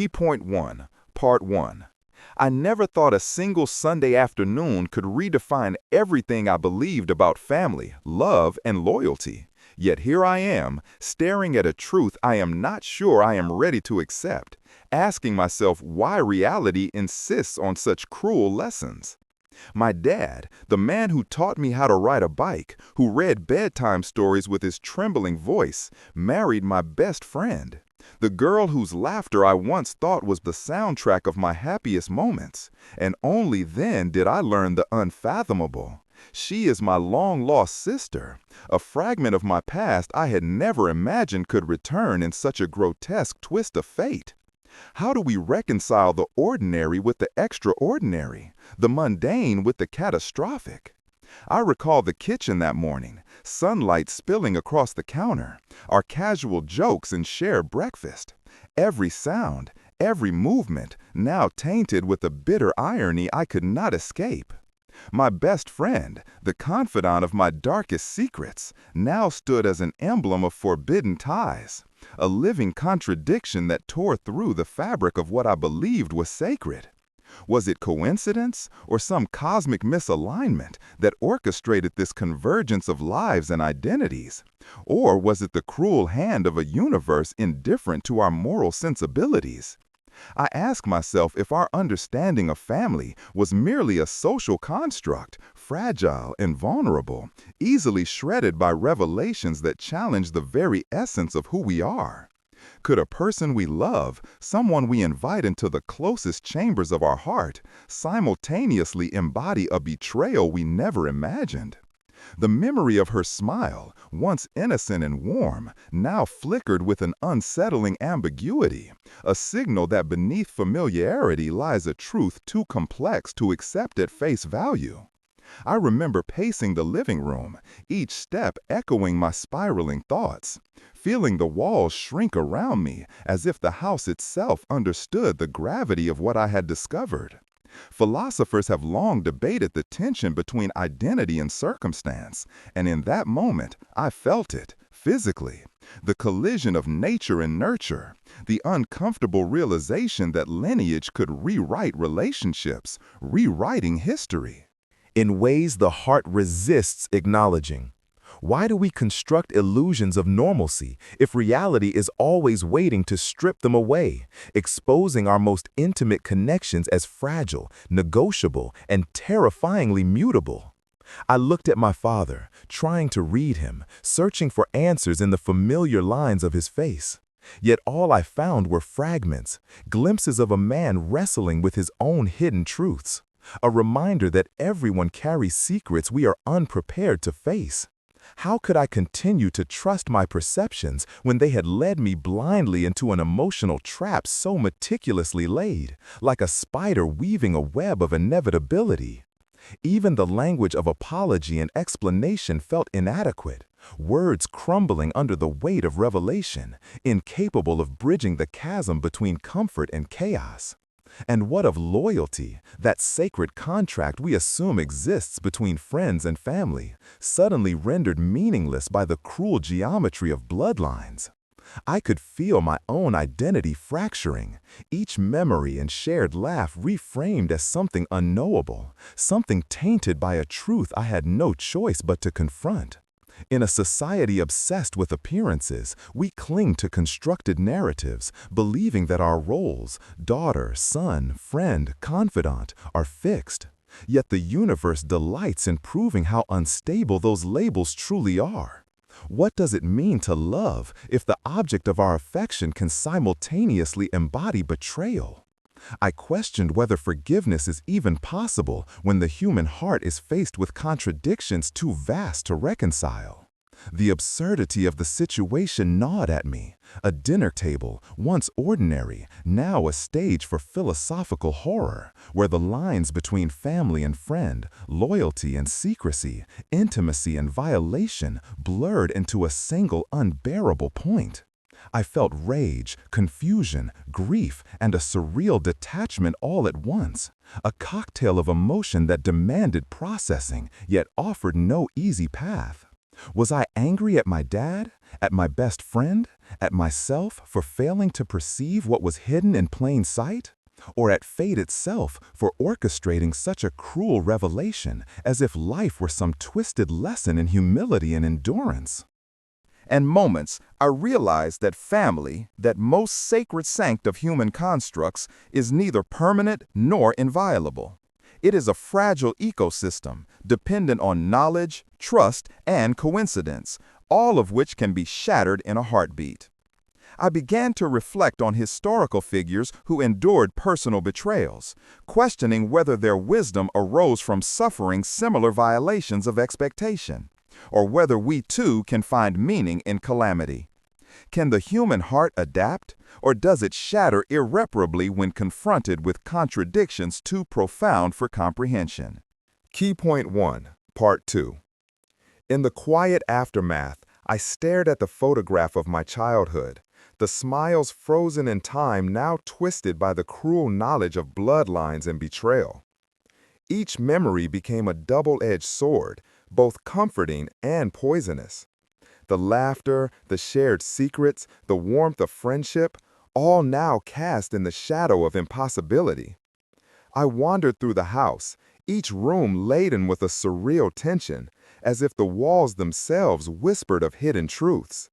Key point 1, Part 1. I never thought a single Sunday afternoon could redefine everything I believed about family, love, and loyalty. Yet here I am, staring at a truth I am not sure I am ready to accept, asking myself why reality insists on such cruel lessons. My dad, the man who taught me how to ride a bike, who read bedtime stories with his trembling voice, married my best friend. The girl whose laughter I once thought was the soundtrack of my happiest moments, and only then did I learn the unfathomable. She is my long-lost sister, a fragment of my past I had never imagined could return in such a grotesque twist of fate. How do we reconcile the ordinary with the extraordinary, the mundane with the catastrophic? I recall the kitchen that morning, sunlight spilling across the counter, our casual jokes and shared breakfast. Every sound, every movement, now tainted with a bitter irony I could not escape. My best friend, the confidant of my darkest secrets, now stood as an emblem of forbidden ties, a living contradiction that tore through the fabric of what I believed was sacred. Was it coincidence or some cosmic misalignment that orchestrated this convergence of lives and identities? Or was it the cruel hand of a universe indifferent to our moral sensibilities? I ask myself if our understanding of family was merely a social construct, fragile and vulnerable, easily shredded by revelations that challenge the very essence of who we are. Could a person we love, someone we invite into the closest chambers of our heart, simultaneously embody a betrayal we never imagined? The memory of her smile, once innocent and warm, now flickered with an unsettling ambiguity, a signal that beneath familiarity lies a truth too complex to accept at face value. I remember pacing the living room, each step echoing my spiraling thoughts, feeling the walls shrink around me as if the house itself understood the gravity of what I had discovered. Philosophers have long debated the tension between identity and circumstance, and in that moment, I felt it, physically. The collision of nature and nurture, the uncomfortable realization that lineage could rewrite relationships, rewriting history. In ways the heart resists acknowledging. Why do we construct illusions of normalcy if reality is always waiting to strip them away, exposing our most intimate connections as fragile, negotiable, and terrifyingly mutable? I looked at my father, trying to read him, searching for answers in the familiar lines of his face. Yet all I found were fragments, glimpses of a man wrestling with his own hidden truths, a reminder that everyone carries secrets we are unprepared to face. How could I continue to trust my perceptions when they had led me blindly into an emotional trap so meticulously laid, like a spider weaving a web of inevitability? Even the language of apology and explanation felt inadequate, words crumbling under the weight of revelation, incapable of bridging the chasm between comfort and chaos. And what of loyalty, that sacred contract we assume exists between friends and family, suddenly rendered meaningless by the cruel geometry of bloodlines? I could feel my own identity fracturing, each memory and shared laugh reframed as something unknowable, something tainted by a truth I had no choice but to confront. In a society obsessed with appearances, we cling to constructed narratives, believing that our roles, daughter, son, friend, confidant, are fixed. Yet the universe delights in proving how unstable those labels truly are. What does it mean to love if the object of our affection can simultaneously embody betrayal? I questioned whether forgiveness is even possible when the human heart is faced with contradictions too vast to reconcile. The absurdity of the situation gnawed at me. A dinner table, once ordinary, now a stage for philosophical horror, where the lines between family and friend, loyalty and secrecy, intimacy and violation blurred into a single unbearable point. I felt rage, confusion, grief, and a surreal detachment all at once, a cocktail of emotion that demanded processing, yet offered no easy path. Was I angry at my dad, at my best friend, At myself for failing to perceive what was hidden in plain sight? Or at fate itself for orchestrating such a cruel revelation as if life were some twisted lesson in humility and endurance? And moments, I realized that family, that most sacred sanct of human constructs, is neither permanent nor inviolable. It is a fragile ecosystem, dependent on knowledge, trust, and coincidence, all of which can be shattered in a heartbeat. I began to reflect on historical figures who endured personal betrayals, questioning whether their wisdom arose from suffering similar violations of expectation, or whether we too can find meaning in calamity. Can the human heart adapt, or does it shatter irreparably when confronted with contradictions too profound for comprehension? Key point 1, part 2. In the quiet aftermath, I stared at the photograph of my childhood, the smiles frozen in time now twisted by the cruel knowledge of bloodlines and betrayal. Each memory became a double-edged sword, both comforting and poisonous. The laughter, the shared secrets, the warmth of friendship, all now cast in the shadow of impossibility. I wandered through the house, each room laden with a surreal tension, as if the walls themselves whispered of hidden truths.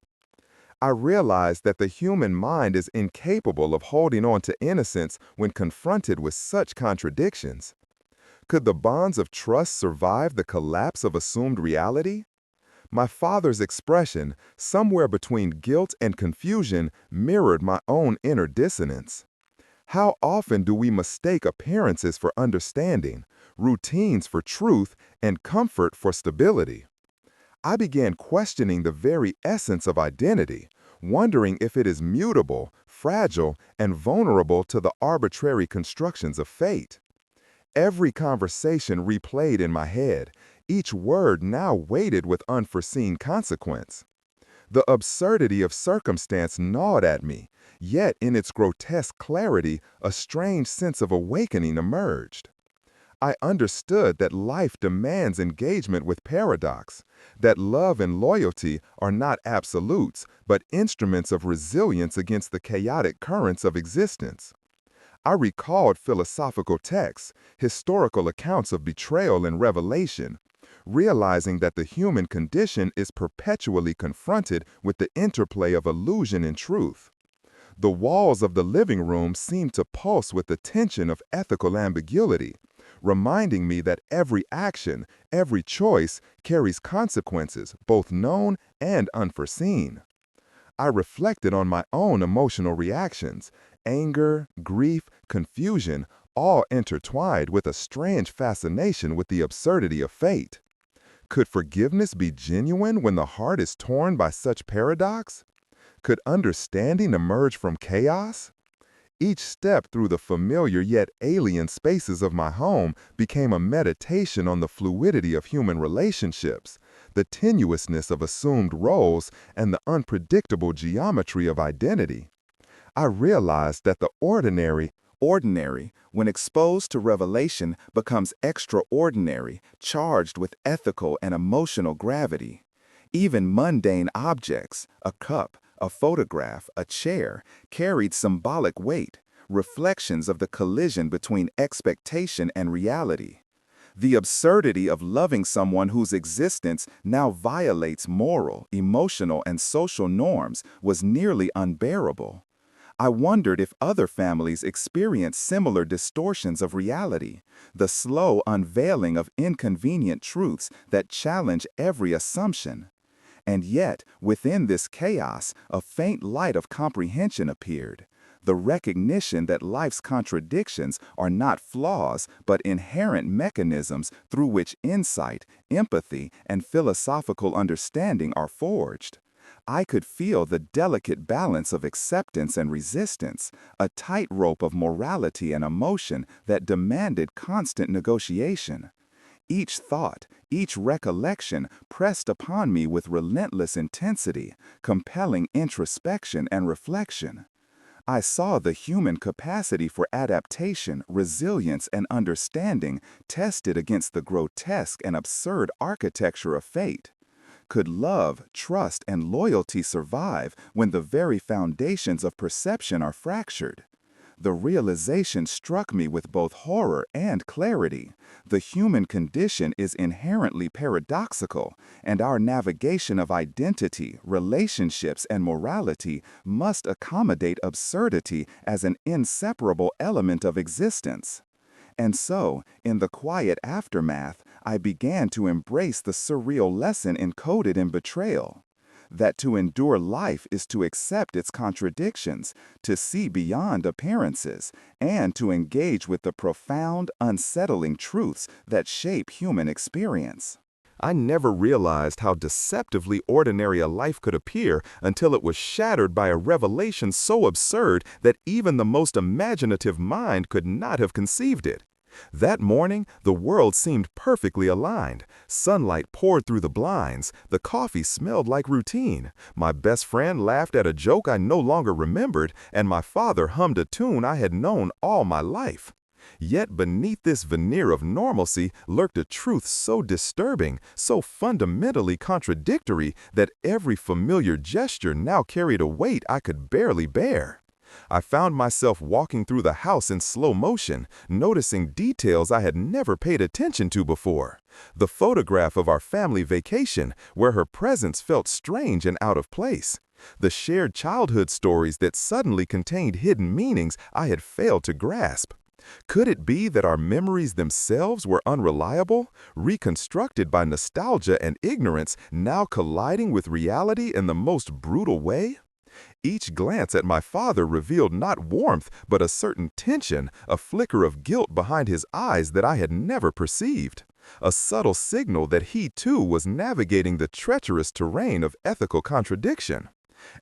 I realized that the human mind is incapable of holding on to innocence when confronted with such contradictions. Could the bonds of trust survive the collapse of assumed reality? My father's expression, somewhere between guilt and confusion, mirrored my own inner dissonance. How often do we mistake appearances for understanding, routines for truth, and comfort for stability? I began questioning the very essence of identity, wondering if it is mutable, fragile, and vulnerable to the arbitrary constructions of fate. Every conversation replayed in my head, each word now weighted with unforeseen consequence. The absurdity of circumstance gnawed at me, yet in its grotesque clarity, a strange sense of awakening emerged. I understood that life demands engagement with paradox, that love and loyalty are not absolutes, but instruments of resilience against the chaotic currents of existence. I recalled philosophical texts, historical accounts of betrayal and revelation, realizing that the human condition is perpetually confronted with the interplay of illusion and truth. The walls of the living room seemed to pulse with the tension of ethical ambiguity, reminding me that every action, every choice carries consequences, both known and unforeseen. I reflected on my own emotional reactions, anger, grief, confusion, all intertwined with a strange fascination with the absurdity of fate. Could forgiveness be genuine when the heart is torn by such paradox? Could understanding emerge from chaos? Each step through the familiar yet alien spaces of my home became a meditation on the fluidity of human relationships, the tenuousness of assumed roles, and the unpredictable geometry of identity. I realized that the ordinary, when exposed to revelation, becomes extraordinary, charged with ethical and emotional gravity. Even mundane objects, a cup, a photograph, a chair, carried symbolic weight, reflections of the collision between expectation and reality. The absurdity of loving someone whose existence now violates moral, emotional, and social norms was nearly unbearable. I wondered if other families experience similar distortions of reality, the slow unveiling of inconvenient truths that challenge every assumption. And yet, within this chaos, a faint light of comprehension appeared, the recognition that life's contradictions are not flaws but inherent mechanisms through which insight, empathy, and philosophical understanding are forged. I could feel the delicate balance of acceptance and resistance, a tightrope of morality and emotion that demanded constant negotiation. Each thought, each recollection pressed upon me with relentless intensity, compelling introspection and reflection. I saw the human capacity for adaptation, resilience, and understanding tested against the grotesque and absurd architecture of fate. Could love, trust, and loyalty survive when the very foundations of perception are fractured? The realization struck me with both horror and clarity. The human condition is inherently paradoxical, and our navigation of identity, relationships, and morality must accommodate absurdity as an inseparable element of existence. And so, in the quiet aftermath, I began to embrace the surreal lesson encoded in betrayal. That to endure life is to accept its contradictions, to see beyond appearances, and to engage with the profound, unsettling truths that shape human experience. I never realized how deceptively ordinary a life could appear until it was shattered by a revelation so absurd that even the most imaginative mind could not have conceived it. That morning, the world seemed perfectly aligned. Sunlight poured through the blinds. The coffee smelled like routine. My best friend laughed at a joke I no longer remembered, and my father hummed a tune I had known all my life. Yet beneath this veneer of normalcy lurked a truth so disturbing, so fundamentally contradictory, that every familiar gesture now carried a weight I could barely bear. I found myself walking through the house in slow motion, noticing details I had never paid attention to before. The photograph of our family vacation, where her presence felt strange and out of place. The shared childhood stories that suddenly contained hidden meanings I had failed to grasp. Could it be that our memories themselves were unreliable, reconstructed by nostalgia and ignorance, now colliding with reality in the most brutal way? Each glance at my father revealed not warmth, but a certain tension, a flicker of guilt behind his eyes that I had never perceived. A subtle signal that he too was navigating the treacherous terrain of ethical contradiction.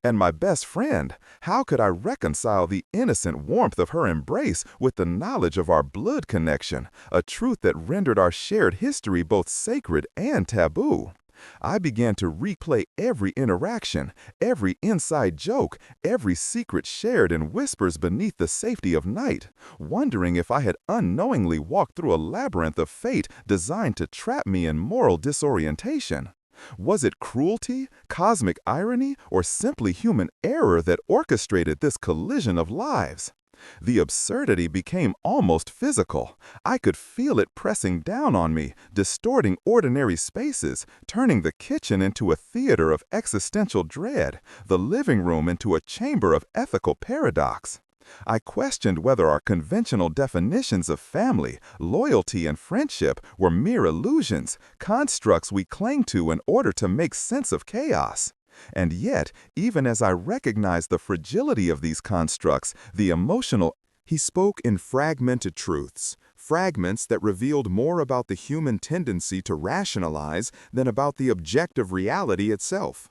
And my best friend, how could I reconcile the innocent warmth of her embrace with the knowledge of our blood connection, a truth that rendered our shared history both sacred and taboo? I began to replay every interaction, every inside joke, every secret shared in whispers beneath the safety of night, wondering if I had unknowingly walked through a labyrinth of fate designed to trap me in moral disorientation. Was it cruelty, cosmic irony, or simply human error that orchestrated this collision of lives? The absurdity became almost physical. I could feel it pressing down on me, distorting ordinary spaces, turning the kitchen into a theater of existential dread, the living room into a chamber of ethical paradox. I questioned whether our conventional definitions of family, loyalty, and friendship were mere illusions, constructs we cling to in order to make sense of chaos. And yet, even as I recognized the fragility of these constructs, the emotional— He spoke in fragmented truths, fragments that revealed more about the human tendency to rationalize than about the objective reality itself.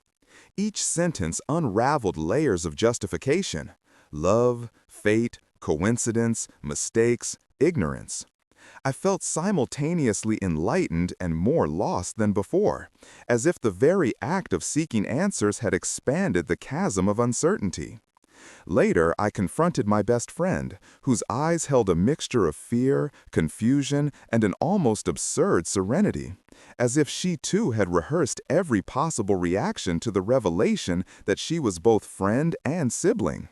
Each sentence unraveled layers of justification: love, fate, coincidence, mistakes, ignorance. I felt simultaneously enlightened and more lost than before, as if the very act of seeking answers had expanded the chasm of uncertainty. Later, I confronted my best friend, whose eyes held a mixture of fear, confusion, and an almost absurd serenity, as if she too had rehearsed every possible reaction to the revelation that she was both friend and sibling.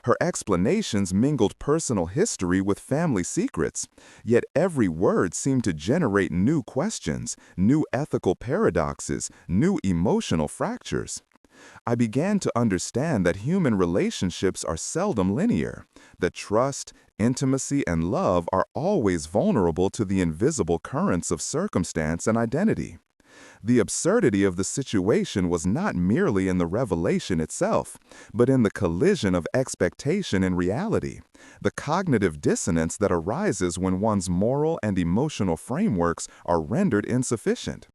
Her explanations mingled personal history with family secrets, yet every word seemed to generate new questions, new ethical paradoxes, new emotional fractures. I began to understand that human relationships are seldom linear, that trust, intimacy, and love are always vulnerable to the invisible currents of circumstance and identity. The absurdity of the situation was not merely in the revelation itself, but in the collision of expectation and reality, the cognitive dissonance that arises when one's moral and emotional frameworks are rendered insufficient.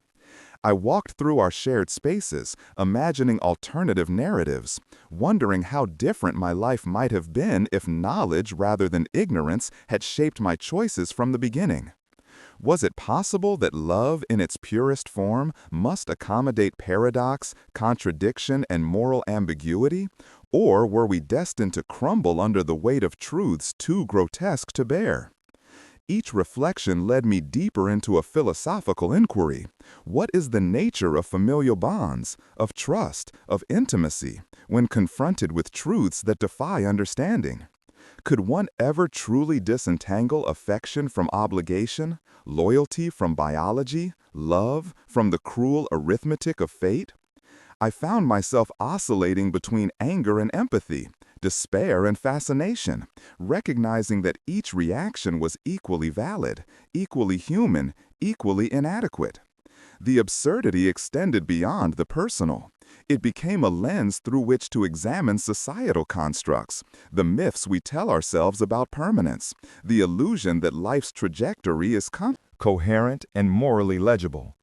I walked through our shared spaces, imagining alternative narratives, wondering how different my life might have been if knowledge rather than ignorance had shaped my choices from the beginning. Was it possible that love in its purest form must accommodate paradox, contradiction, and moral ambiguity? Or were we destined to crumble under the weight of truths too grotesque to bear? Each reflection led me deeper into a philosophical inquiry. What is the nature of familial bonds, of trust, of intimacy, when confronted with truths that defy understanding? Could one ever truly disentangle affection from obligation, loyalty from biology, love from the cruel arithmetic of fate? I found myself oscillating between anger and empathy, despair and fascination, recognizing that each reaction was equally valid, equally human, equally inadequate. The absurdity extended beyond the personal. It became a lens through which to examine societal constructs, the myths we tell ourselves about permanence, the illusion that life's trajectory is coherent and morally legible.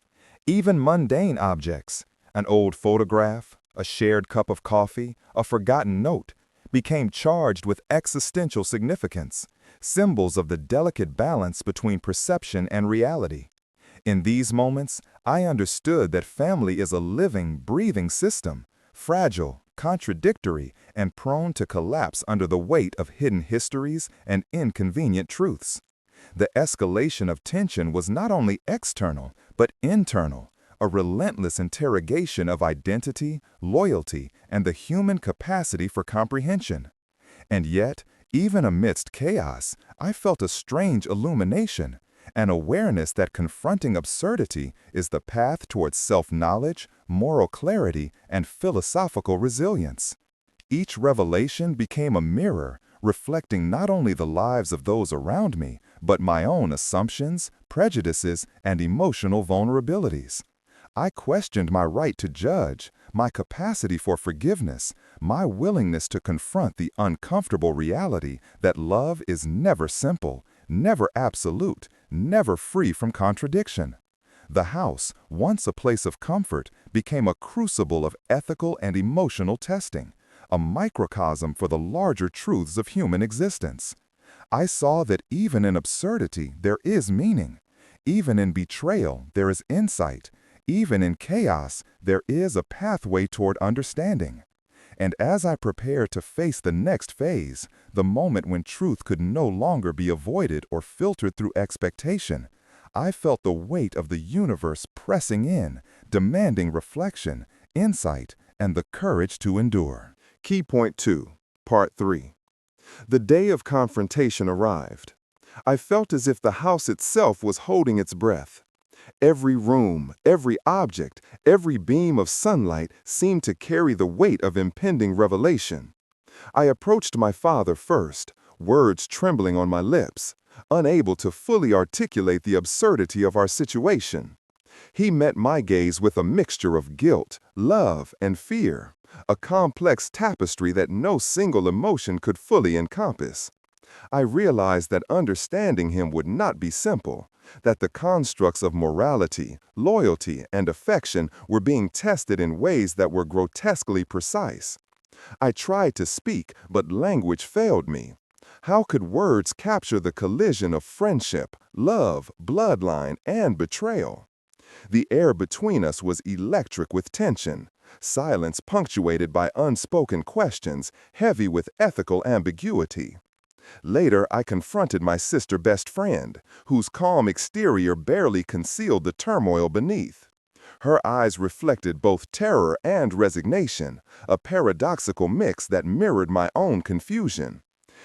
Even mundane objects, an old photograph, a shared cup of coffee, a forgotten note, became charged with existential significance, symbols of the delicate balance between perception and reality. In these moments, I understood that family is a living, breathing system, fragile, contradictory, and prone to collapse under the weight of hidden histories and inconvenient truths. The escalation of tension was not only external, but internal, a relentless interrogation of identity, loyalty, and the human capacity for comprehension. And yet, even amidst chaos, I felt a strange illumination, an awareness that confronting absurdity is the path towards self-knowledge, moral clarity, and philosophical resilience. Each revelation became a mirror, reflecting not only the lives of those around me, but my own assumptions, prejudices, and emotional vulnerabilities. I questioned my right to judge, my capacity for forgiveness, my willingness to confront the uncomfortable reality that love is never simple, never absolute, never free from contradiction. The house, once a place of comfort, became a crucible of ethical and emotional testing, a microcosm for the larger truths of human existence. I saw that even in absurdity there is meaning. Even in betrayal there is insight. Even in chaos, there is a pathway toward understanding. And as I prepared to face the next phase, the moment when truth could no longer be avoided or filtered through expectation, I felt the weight of the universe pressing in, demanding reflection, insight, and the courage to endure. Key Point 2, Part 3. The day of confrontation arrived. I felt as if the house itself was holding its breath. Every room, every object, every beam of sunlight seemed to carry the weight of impending revelation. I approached my father first, words trembling on my lips, unable to fully articulate the absurdity of our situation. He met my gaze with a mixture of guilt, love, and fear, a complex tapestry that no single emotion could fully encompass. I realized that understanding him would not be simple, that the constructs of morality, loyalty, and affection were being tested in ways that were grotesquely precise. I tried to speak, but language failed me. How could words capture the collision of friendship, love, bloodline, and betrayal? The air between us was electric with tension, silence punctuated by unspoken questions, heavy with ethical ambiguity. Later, I confronted my sister best friend, whose calm exterior barely concealed the turmoil beneath. Her eyes reflected both terror and resignation, a paradoxical mix that mirrored my own confusion.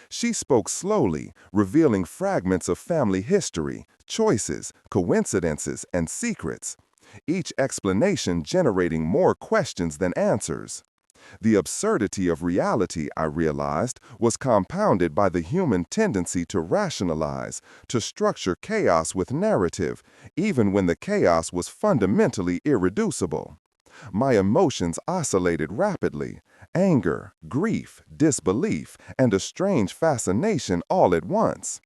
She spoke slowly, revealing fragments of family history, choices, coincidences, and secrets, each explanation generating more questions than answers. The absurdity of reality, I realized, was compounded by the human tendency to rationalize, to structure chaos with narrative, even when the chaos was fundamentally irreducible. My emotions oscillated rapidly: anger, grief, disbelief, and a strange fascination all at once.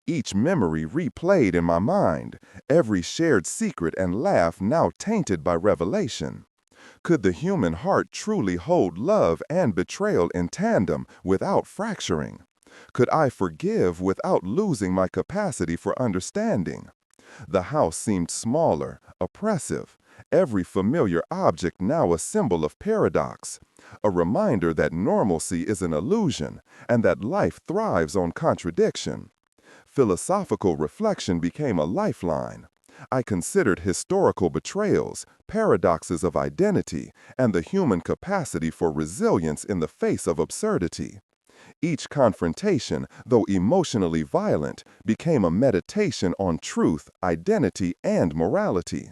Each memory replayed in my mind, every shared secret and laugh now tainted by revelation. Could the human heart truly hold love and betrayal in tandem without fracturing? Could I forgive without losing my capacity for understanding? The house seemed smaller, oppressive, every familiar object now a symbol of paradox, a reminder that normalcy is an illusion and that life thrives on contradiction. Philosophical reflection became a lifeline. I considered historical betrayals, paradoxes of identity, and the human capacity for resilience in the face of absurdity. Each confrontation, though emotionally violent, became a meditation on truth, identity, and morality.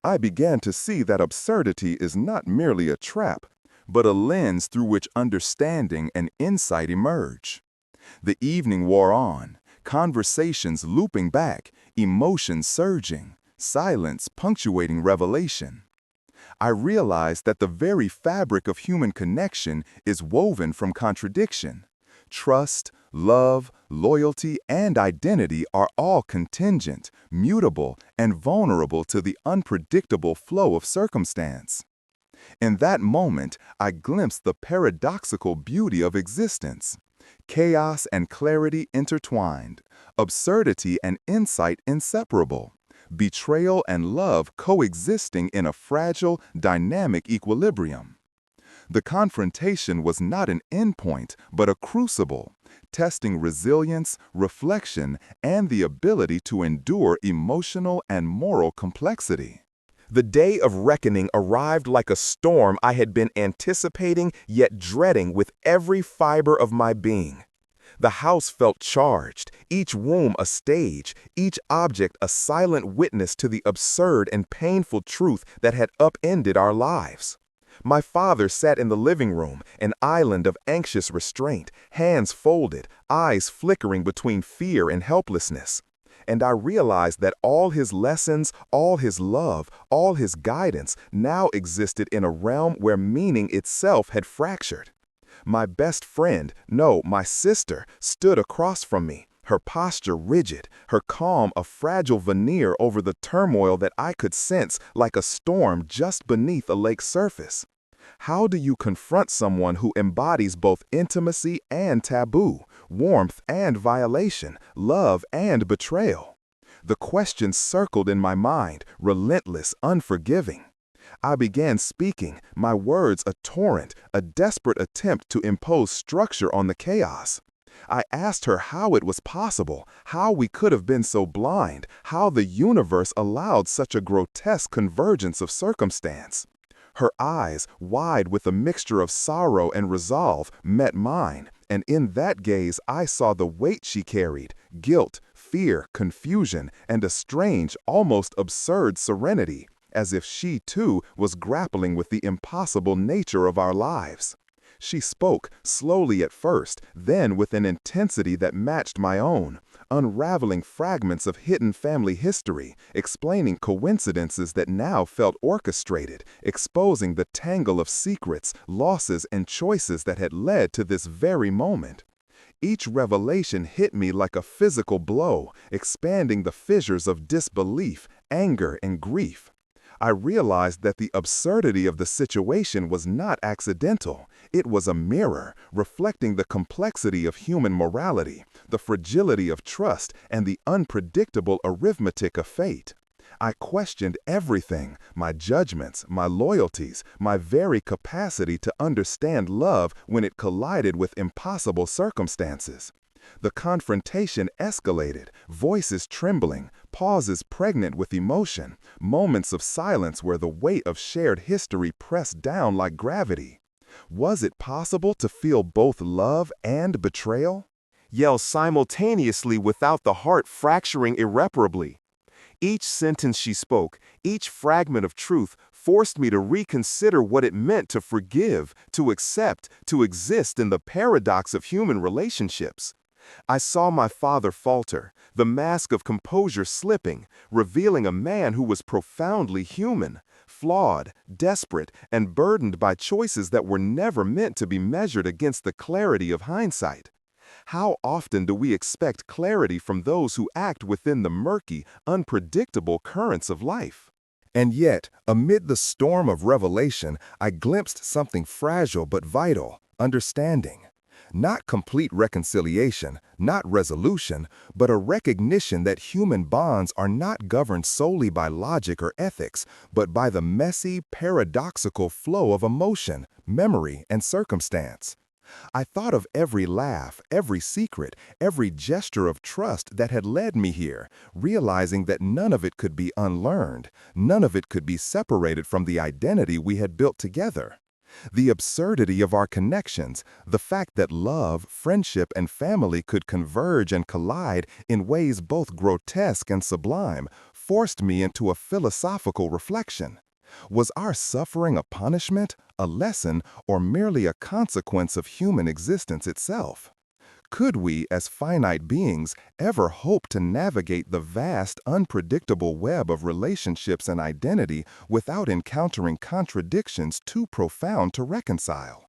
I began to see that absurdity is not merely a trap, but a lens through which understanding and insight emerge. The evening wore on, conversations looping back, emotions surging, silence punctuating revelation. I realized that the very fabric of human connection is woven from contradiction. Trust, love, loyalty, and identity are all contingent, mutable, and vulnerable to the unpredictable flow of circumstance. In that moment, I glimpsed the paradoxical beauty of existence. Chaos and clarity intertwined, absurdity and insight inseparable, betrayal and love coexisting in a fragile, dynamic equilibrium. The confrontation was not an endpoint, but a crucible, testing resilience, reflection, and the ability to endure emotional and moral complexity. The day of reckoning arrived like a storm I had been anticipating yet dreading with every fiber of my being. The house felt charged, each room a stage, each object a silent witness to the absurd and painful truth that had upended our lives. My father sat in the living room, an island of anxious restraint, hands folded, eyes flickering between fear and helplessness. And I realized that all his lessons, all his love, all his guidance now existed in a realm where meaning itself had fractured. My best friend, no, my sister, stood across from me, her posture rigid, her calm a fragile veneer over the turmoil that I could sense like a storm just beneath a lake's surface. How do you confront someone who embodies both intimacy and taboo, warmth and violation, love and betrayal? The question circled in my mind, relentless, unforgiving. I began speaking, my words a torrent, a desperate attempt to impose structure on the chaos. I asked her how it was possible, how we could have been so blind, how the universe allowed such a grotesque convergence of circumstance. Her eyes, wide with a mixture of sorrow and resolve, met mine, and in that gaze I saw the weight she carried, guilt, fear, confusion, and a strange, almost absurd serenity, as if she too was grappling with the impossible nature of our lives. She spoke, slowly at first, then with an intensity that matched my own, unraveling fragments of hidden family history, explaining coincidences that now felt orchestrated, exposing the tangle of secrets, losses, and choices that had led to this very moment. Each revelation hit me like a physical blow, expanding the fissures of disbelief, anger, and grief. I realized that the absurdity of the situation was not accidental. It was a mirror, reflecting the complexity of human morality, the fragility of trust, and the unpredictable arithmetic of fate. I questioned everything, my judgments, my loyalties, my very capacity to understand love when it collided with impossible circumstances. The confrontation escalated, voices trembling, pauses pregnant with emotion, moments of silence where the weight of shared history pressed down like gravity. Was it possible to feel both love and betrayal? Yell simultaneously without the heart fracturing irreparably. Each sentence she spoke, each fragment of truth, forced me to reconsider what it meant to forgive, to accept, to exist in the paradox of human relationships. I saw my father falter, the mask of composure slipping, revealing a man who was profoundly human, flawed, desperate, and burdened by choices that were never meant to be measured against the clarity of hindsight. How often do we expect clarity from those who act within the murky, unpredictable currents of life? And yet, amid the storm of revelation, I glimpsed something fragile but vital, understanding. Not complete reconciliation, not resolution, but a recognition that human bonds are not governed solely by logic or ethics, but by the messy, paradoxical flow of emotion, memory, and circumstance. I thought of every laugh, every secret, every gesture of trust that had led me here, realizing that none of it could be unlearned, none of it could be separated from the identity we had built together. The absurdity of our connections, the fact that love, friendship, and family could converge and collide in ways both grotesque and sublime, forced me into a philosophical reflection. Was our suffering a punishment, a lesson, or merely a consequence of human existence itself? Could we, as finite beings, ever hope to navigate the vast, unpredictable web of relationships and identity without encountering contradictions too profound to reconcile?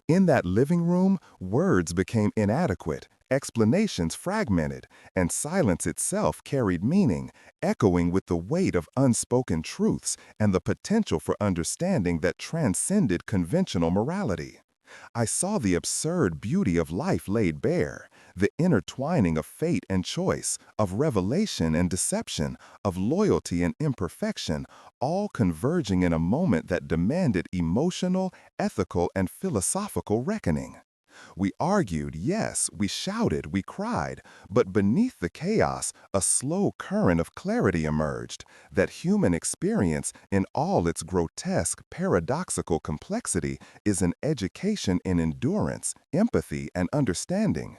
In that living room, words became inadequate, explanations fragmented, and silence itself carried meaning, echoing with the weight of unspoken truths and the potential for understanding that transcended conventional morality. I saw the absurd beauty of life laid bare, the intertwining of fate and choice, of revelation and deception, of loyalty and imperfection, all converging in a moment that demanded emotional, ethical, and philosophical reckoning. We argued, yes, we shouted, we cried, but beneath the chaos, a slow current of clarity emerged, that human experience, in all its grotesque, paradoxical complexity, is an education in endurance, empathy, and understanding.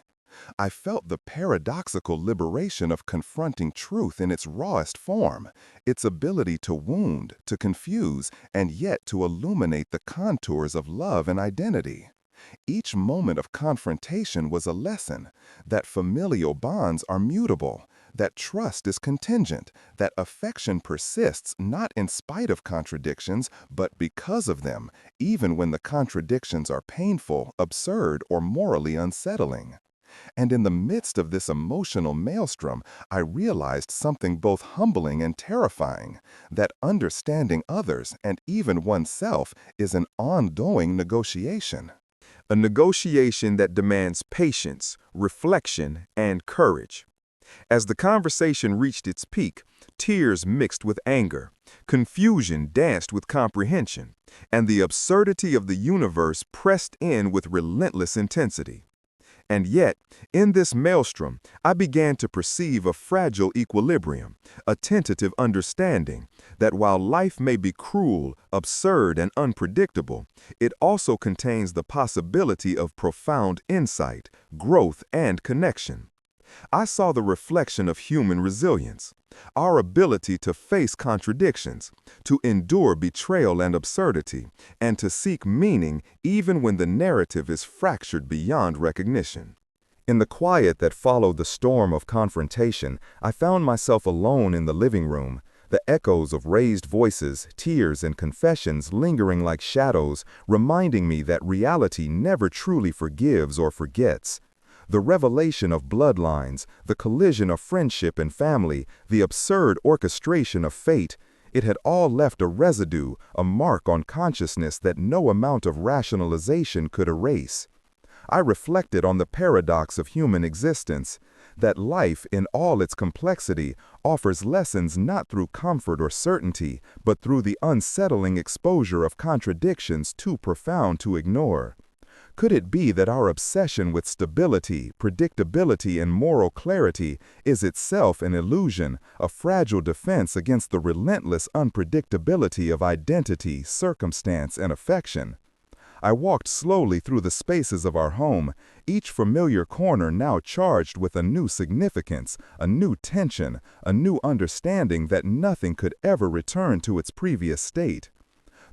I felt the paradoxical liberation of confronting truth in its rawest form, its ability to wound, to confuse, and yet to illuminate the contours of love and identity. Each moment of confrontation was a lesson that familial bonds are mutable, that trust is contingent, that affection persists not in spite of contradictions, but because of them, even when the contradictions are painful, absurd, or morally unsettling. And in the midst of this emotional maelstrom, I realized something both humbling and terrifying, that understanding others and even oneself is an ongoing negotiation. A negotiation that demands patience, reflection, and courage. As the conversation reached its peak, tears mixed with anger, confusion danced with comprehension, and the absurdity of the universe pressed in with relentless intensity. And yet, in this maelstrom, I began to perceive a fragile equilibrium, a tentative understanding that while life may be cruel, absurd, and unpredictable, it also contains the possibility of profound insight, growth, and connection. I saw the reflection of human resilience, our ability to face contradictions, to endure betrayal and absurdity, and to seek meaning even when the narrative is fractured beyond recognition. In the quiet that followed the storm of confrontation, I found myself alone in the living room, the echoes of raised voices, tears, and confessions lingering like shadows, reminding me that reality never truly forgives or forgets. The revelation of bloodlines, the collision of friendship and family, the absurd orchestration of fate, it had all left a residue, a mark on consciousness that no amount of rationalization could erase. I reflected on the paradox of human existence, that life, in all its complexity, offers lessons not through comfort or certainty, but through the unsettling exposure of contradictions too profound to ignore. Could it be that our obsession with stability, predictability, and moral clarity is itself an illusion, a fragile defense against the relentless unpredictability of identity, circumstance, and affection? I walked slowly through the spaces of our home, each familiar corner now charged with a new significance, a new tension, a new understanding that nothing could ever return to its previous state.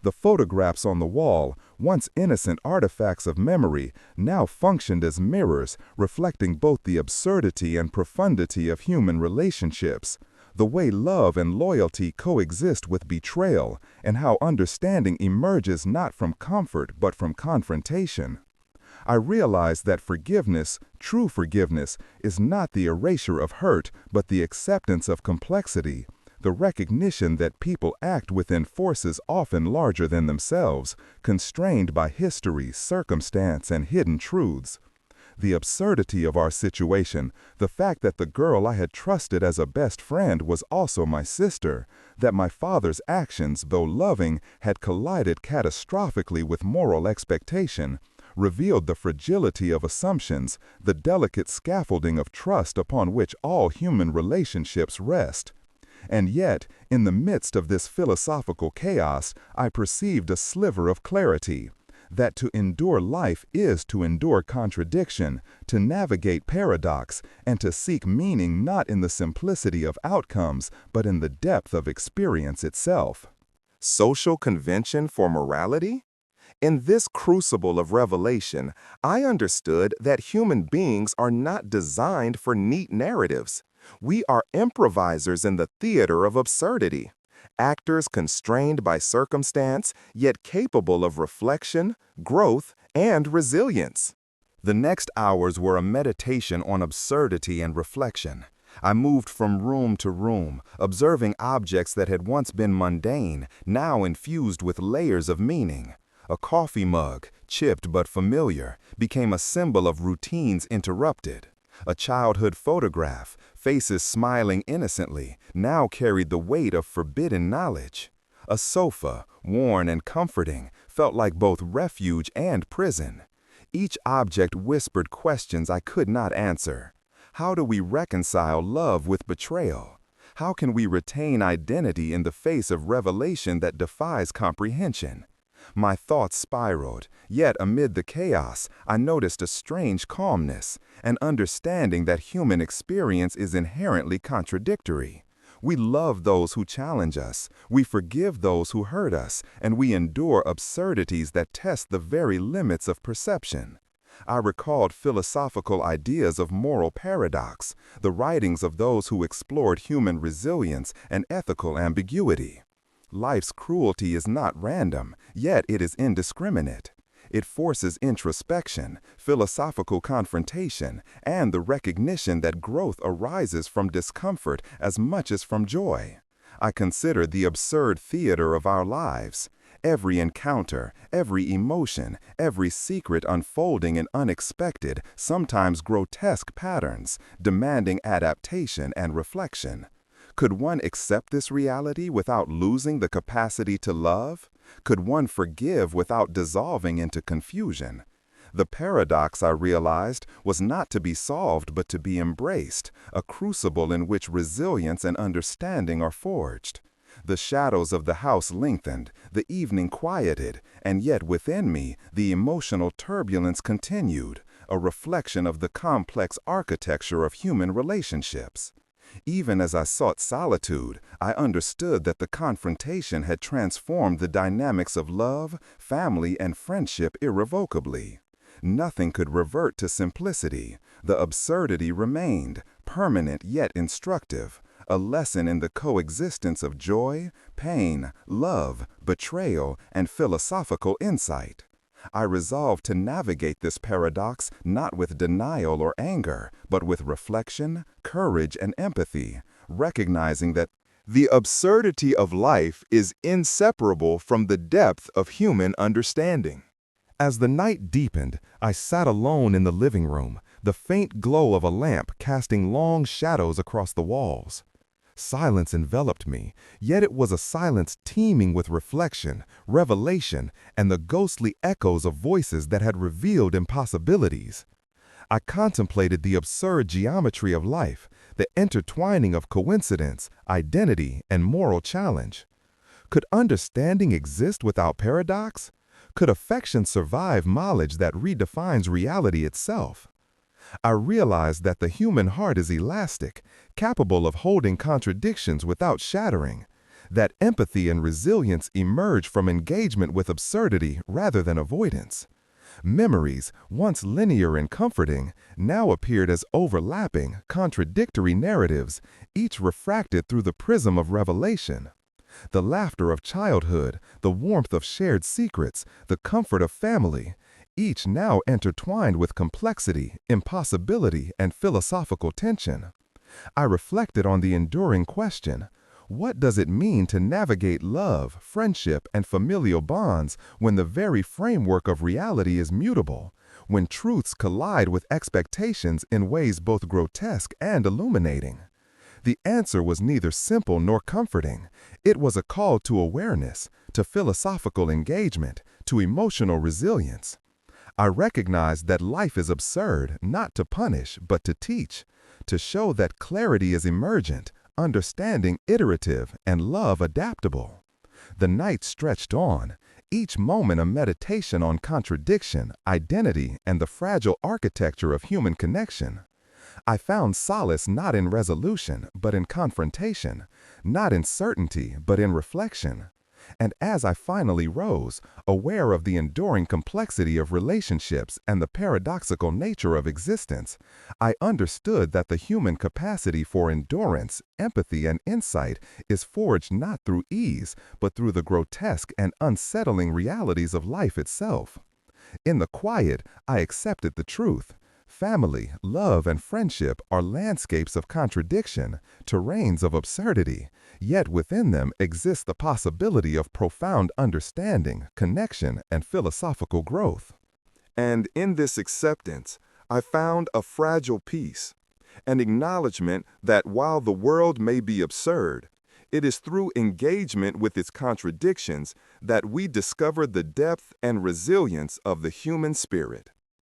The photographs on the wall, once innocent artifacts of memory, now functioned as mirrors, reflecting both the absurdity and profundity of human relationships, the way love and loyalty coexist with betrayal, and how understanding emerges not from comfort but from confrontation. I realized that forgiveness, true forgiveness, is not the erasure of hurt but the acceptance of complexity, the recognition that people act within forces often larger than themselves, constrained by history, circumstance, and hidden truths. The absurdity of our situation, the fact that the girl I had trusted as a best friend was also my sister, that my father's actions, though loving, had collided catastrophically with moral expectation, revealed the fragility of assumptions, the delicate scaffolding of trust upon which all human relationships rest. And yet, in the midst of this philosophical chaos, I perceived a sliver of clarity, that to endure life is to endure contradiction, to navigate paradox, and to seek meaning not in the simplicity of outcomes, but in the depth of experience itself. Social convention for morality? In this crucible of revelation, I understood that human beings are not designed for neat narratives. We are improvisers in the theater of absurdity, actors constrained by circumstance, yet capable of reflection, growth, and resilience. The next hours were a meditation on absurdity and reflection. I moved from room to room, observing objects that had once been mundane, now infused with layers of meaning. A coffee mug, chipped but familiar, became a symbol of routines interrupted. A childhood photograph, faces smiling innocently, now carried the weight of forbidden knowledge. A sofa, worn and comforting, felt like both refuge and prison. Each object whispered questions I could not answer. How do we reconcile love with betrayal? How can we retain identity in the face of revelation that defies comprehension? My thoughts spiraled, yet amid the chaos, I noticed a strange calmness, an understanding that human experience is inherently contradictory. We love those who challenge us, we forgive those who hurt us, and we endure absurdities that test the very limits of perception. I recalled philosophical ideas of moral paradox, the writings of those who explored human resilience and ethical ambiguity. Life's cruelty is not random, yet it is indiscriminate. It forces introspection, philosophical confrontation, and the recognition that growth arises from discomfort as much as from joy. I consider the absurd theater of our lives. Every encounter, every emotion, every secret unfolding in unexpected, sometimes grotesque patterns, demanding adaptation and reflection. Could one accept this reality without losing the capacity to love? Could one forgive without dissolving into confusion? The paradox, I realized, was not to be solved but to be embraced, a crucible in which resilience and understanding are forged. The shadows of the house lengthened, the evening quieted, and yet within me the emotional turbulence continued, a reflection of the complex architecture of human relationships. Even as I sought solitude, I understood that the confrontation had transformed the dynamics of love, family, and friendship irrevocably. Nothing could revert to simplicity. The absurdity remained, permanent yet instructive, a lesson in the coexistence of joy, pain, love, betrayal, and philosophical insight. I resolved to navigate this paradox not with denial or anger, but with reflection, courage, and empathy, recognizing that the absurdity of life is inseparable from the depth of human understanding. As the night deepened, I sat alone in the living room, the faint glow of a lamp casting long shadows across the walls. Silence enveloped me, yet it was a silence teeming with reflection, revelation, and the ghostly echoes of voices that had revealed impossibilities. I contemplated the absurd geometry of life, the intertwining of coincidence, identity, and moral challenge. Could understanding exist without paradox? Could affection survive knowledge that redefines reality itself? I realized that the human heart is elastic, capable of holding contradictions without shattering, that empathy and resilience emerge from engagement with absurdity rather than avoidance. Memories, once linear and comforting, now appeared as overlapping, contradictory narratives, each refracted through the prism of revelation. The laughter of childhood, the warmth of shared secrets, the comfort of family, each now intertwined with complexity, impossibility, and philosophical tension. I reflected on the enduring question, what does it mean to navigate love, friendship, and familial bonds when the very framework of reality is mutable, when truths collide with expectations in ways both grotesque and illuminating? The answer was neither simple nor comforting. It was a call to awareness, to philosophical engagement, to emotional resilience. I recognized that life is absurd, not to punish, but to teach, to show that clarity is emergent, understanding iterative, and love adaptable. The night stretched on, each moment a meditation on contradiction, identity, and the fragile architecture of human connection. I found solace not in resolution, but in confrontation, not in certainty, but in reflection. And as I finally rose, aware of the enduring complexity of relationships and the paradoxical nature of existence, I understood that the human capacity for endurance, empathy, and insight is forged not through ease, but through the grotesque and unsettling realities of life itself. In the quiet, I accepted the truth. Family, love, and friendship are landscapes of contradiction, terrains of absurdity, yet within them exists the possibility of profound understanding, connection, and philosophical growth. And in this acceptance, I found a fragile peace, an acknowledgement that while the world may be absurd, it is through engagement with its contradictions that we discover the depth and resilience of the human spirit.